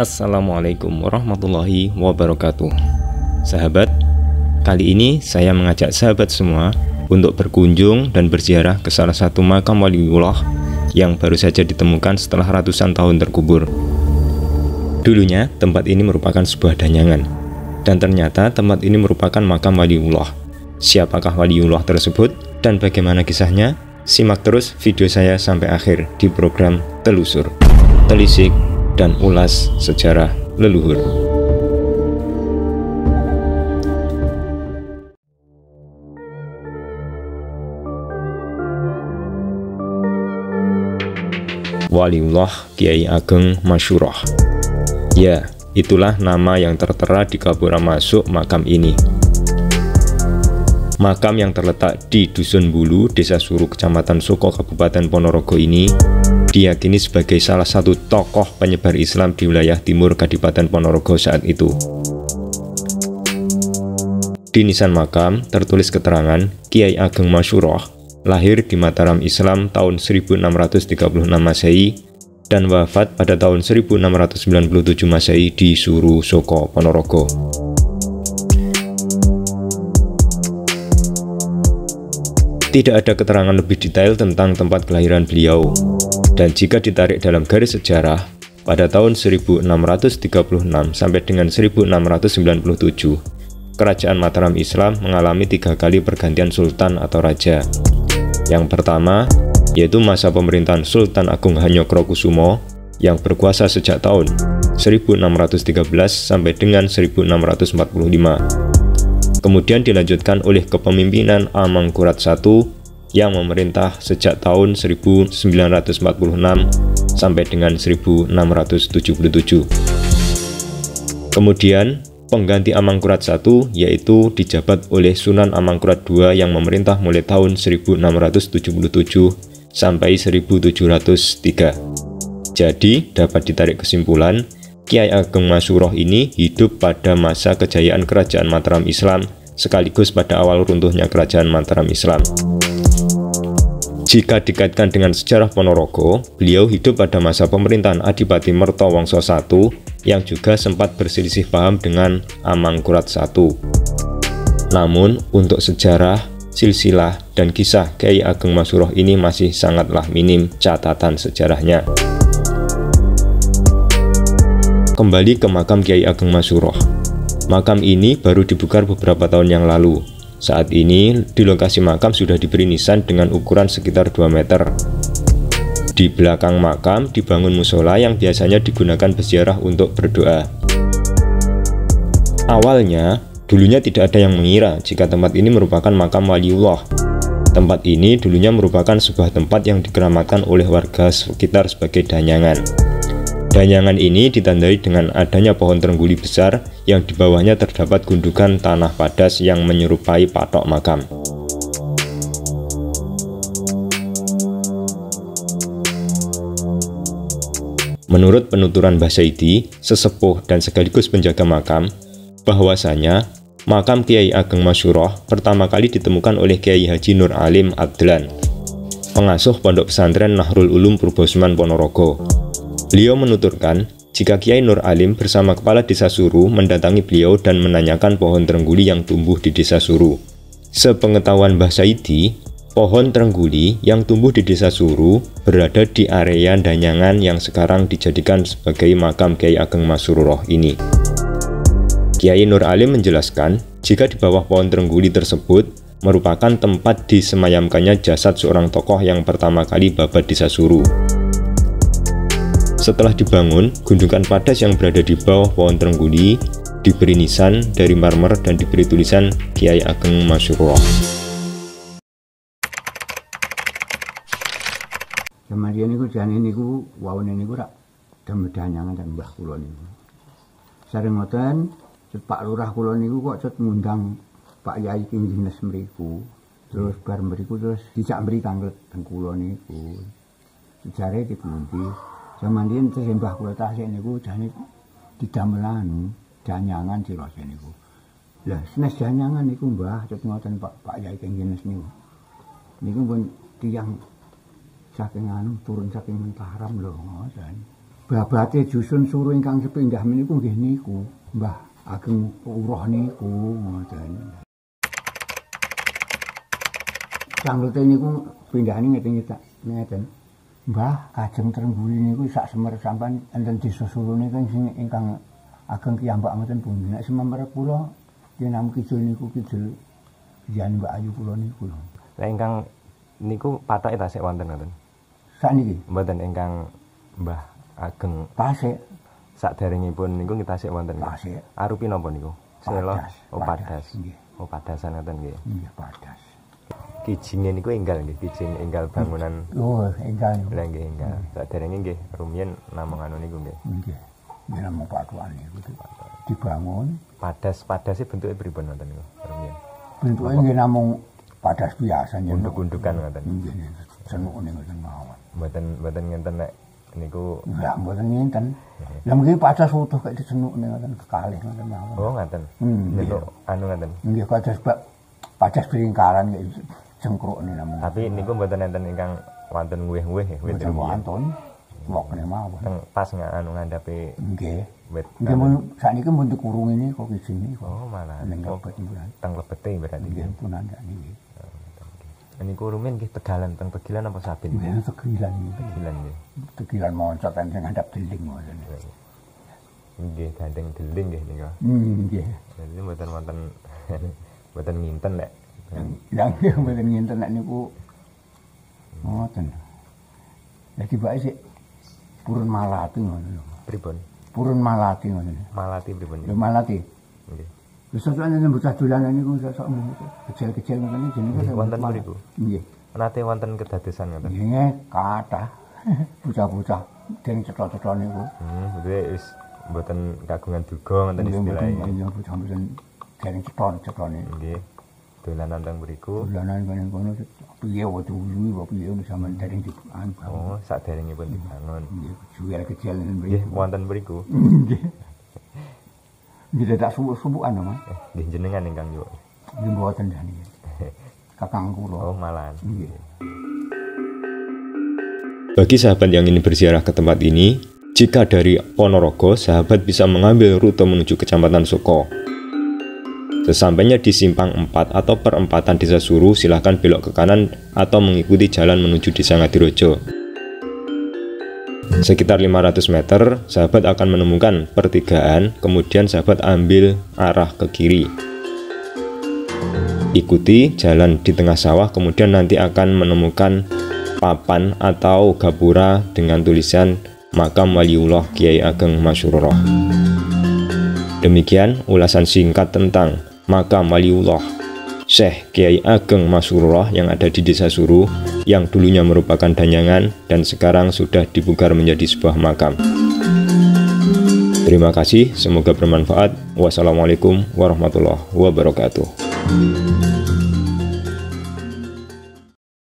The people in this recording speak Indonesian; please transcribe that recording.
Assalamualaikum warahmatullahi wabarakatuh. Sahabat, kali ini saya mengajak sahabat semua untuk berkunjung dan berziarah ke salah satu makam waliullah yang baru saja ditemukan setelah ratusan tahun terkubur. Dulunya tempat ini merupakan sebuah danyangan, dan ternyata tempat ini merupakan makam waliullah. Siapakah waliullah tersebut dan bagaimana kisahnya? Simak terus video saya sampai akhir di program Telusur, Telisik, dan Ulas Sejarah Leluhur. Waliullah Kiai Ageng Masyuroh. Ya, itulah nama yang tertera di gapura masuk makam ini. Makam yang terletak di Dusun Bulu, Desa Suru, Kecamatan Soko, Kabupaten Ponorogo ini diyakini sebagai salah satu tokoh penyebar Islam di wilayah timur Kadipaten Ponorogo saat itu. Di nisan makam tertulis keterangan Kiai Ageng Masyuroh lahir di Mataram Islam tahun 1636 Masehi dan wafat pada tahun 1697 Masehi di Suru, Soko, Ponorogo. Tidak ada keterangan lebih detail tentang tempat kelahiran beliau, dan jika ditarik dalam garis sejarah, pada tahun 1636 sampai dengan 1697, Kerajaan Mataram Islam mengalami 3 kali pergantian sultan atau raja. Yang pertama, yaitu masa pemerintahan Sultan Agung Hanyokrokusumo yang berkuasa sejak tahun 1613 sampai dengan 1645. Kemudian dilanjutkan oleh kepemimpinan Amangkurat I yang memerintah sejak tahun 1946 sampai dengan 1677. Kemudian pengganti Amangkurat I yaitu dijabat oleh Sunan Amangkurat II yang memerintah mulai tahun 1677 sampai 1703. Jadi dapat ditarik kesimpulan, Kiai Ageng Masyuroh ini hidup pada masa kejayaan Kerajaan Mataram Islam sekaligus pada awal runtuhnya Kerajaan Mataram Islam. Jika dikaitkan dengan sejarah Ponorogo, beliau hidup pada masa pemerintahan Adipati Mertowangso I yang juga sempat berselisih paham dengan Amangkurat I. Namun, untuk sejarah, silsilah, dan kisah Kiai Ageng Masyuroh ini masih sangatlah minim catatan sejarahnya. Kembali ke makam Kiai Ageng Masyuroh. Makam ini baru dibuka beberapa tahun yang lalu. Saat ini di lokasi makam sudah diberi nisan dengan ukuran sekitar 2 meter. Di belakang makam dibangun musola yang biasanya digunakan berziarah untuk berdoa. Awalnya, dulunya tidak ada yang mengira jika tempat ini merupakan makam waliullah. Tempat ini dulunya merupakan sebuah tempat yang dikeramatkan oleh warga sekitar sebagai danyangan. Danyangan ini ditandai dengan adanya pohon terengguli besar yang di bawahnya terdapat gundukan tanah padas yang menyerupai patok makam. Menurut penuturan Mbah Saidi, sesepuh dan sekaligus penjaga makam, bahwasanya makam Kiai Ageng Masyuroh pertama kali ditemukan oleh Kiai Haji Nur Alim Adlan, pengasuh Pondok Pesantren Nahrul Ulum Purbosman Ponorogo. Beliau menuturkan, jika Kiai Nur Alim bersama kepala desa Suru mendatangi beliau dan menanyakan pohon terengguli yang tumbuh di desa Suru. Sepengetahuan Mbah Saidi, pohon terengguli yang tumbuh di desa Suru berada di area danyangan yang sekarang dijadikan sebagai makam Kiai Ageng Masyuroh ini. Kiai Nur Alim menjelaskan, jika di bawah pohon terengguli tersebut merupakan tempat disemayamkannya jasad seorang tokoh yang pertama kali babat desa Suru. Setelah dibangun, gundukan padas yang berada di bawah pohon terengguli diberi nisan dari marmer dan diberi tulisan Kiai Ageng Masyuroh. Kemudian niku jane niku wawone niku rak danyangan dan mbah kula niku. Sareng ngoten, Pak Lurah kula niku kok cet ngundang Pak Yai King Jenes mriku. Terus bar mriku terus dijak mriki kanglet teng kula niku. Sejare dipundi. Jaman terus mbah kula tasik niku jane didamelan danyangan sira niku. Lah senes danyangan niku mbah cet ngoten Pak Yai King Jenes niku. Niku pun tiyang saking anu turun saking Mataram lho ngoten. babate dusun Suru ingkang sepindah meniku nggih niku Mbah Ageng Uroh niku ngoten. Sanggote niku pindahane ngeten. Mbah Kajeng Trengguli niku sak Semer sampean enten desa Surune kan sing ingkang ageng kiyambak ngoten pundi. Nek Semer kula yen kidul niku kidul jan Mbak Ayu kula niku lho. Lah ingkang niku patoke tasik wonten ngoten. Sakniki Mboten ingkang Mbah Ageng tasik saderengipun niku tasik wonten. tasik. Arupi napa niku? Sela. Oh padas. Nggih. Oh padasan ngoten nggih. Nggih padas. Kijinge niku enggal nggih, kijing enggal bangunan. Oh, enggal. Lah nggih enggal. Saderenge nggih rumiyin namung anu niku nggih. Nggih. Nggih namung patuan niku dibangun. Padas-padase bentuke pripun ngoten niku rumiyin? Bentuke nggih namung padas biasa njenengan. Unduk-undukan ngoten. Nggih, senukne ngoten mawon. Mboten ngenten nek niku. Lah mboten ngenten. Lah mungkin padas utuh kaya disenukne ngoten kekalih ngoten mawon. Oh ngaten. Niku anu ngaten. Nggih padas beringkaran kaya cengkrukne namung. Tapi niku mboten enten ingkang wonten nguwih-nguwih nggih wit rumiyin. Wonten. Wokne mawon. Teng pas anu ngandhapi Nggih. wit. Nggih mun sakniki mun dikurung ini kok kijine kok. Oh malah. Ning lebet niku. Teng lebete berarti. Nggih punan niki. Niku rumiyin nggih Tegalan, teng Tegilan apa Sabin? Nggih tegilan iki. Tegilan nggih. Tegilan moncot sing ngandhap deling ngoten. Nggih gandeng deling nggih niku. Nggih. Jadi mboten wonten mboten nginten nek. Lah nggih mboten ngenten nek niku ngoten. Jadi bae sik Purun Malati ngoten lho. Pripun? Purun Malati ngoten. Malati pripun? Lho Malati. Nggih. Wis sosokan yen bocah dolanan niku sosok kecil-kecil ngoten jenenge Wonten mriku. Nggih. Nate wonten kedadosan ngoten. Nggih kathah. Bocah-bocah den cetha-cetha niku. Berarti wis mboten kagungan duga ngoten istilahnya. Nggih bocah-bocah den cetha-cetha niku. Nggih. Dolanan teng mriku. Dolanan kono piye wae dulu wae piye sampean dereng dibukan. Oh, saderengipun dibangun. Nggih, jual kecil Nggih, wonten mriku. Nggih. Nggih tak subuh-subuhan Mas. Nggih jenengan ingkang yo. Nggih mboten niki. Kakang kula. Oh, malahan. Nggih. Bagi sahabat yang ingin berziarah ke tempat ini, jika dari Ponorogo, sahabat bisa mengambil rute menuju Kecamatan Soko. Sesampainya di simpang 4 atau perempatan Desa Suru, silahkan belok ke kanan atau mengikuti jalan menuju Desa Ngadirojo. Sekitar 500 meter, sahabat akan menemukan pertigaan, kemudian sahabat ambil arah ke kiri. Ikuti jalan di tengah sawah, kemudian nanti akan menemukan papan atau gapura dengan tulisan Makam Waliullah Kiai Ageng Masyuroh. Demikian ulasan singkat tentang Makam Waliullah Syekh Kiai Ageng Masyuroh yang ada di Desa Suru, yang dulunya merupakan danyangan dan sekarang sudah dipugar menjadi sebuah makam. Terima kasih, semoga bermanfaat. Wassalamualaikum warahmatullahi wabarakatuh.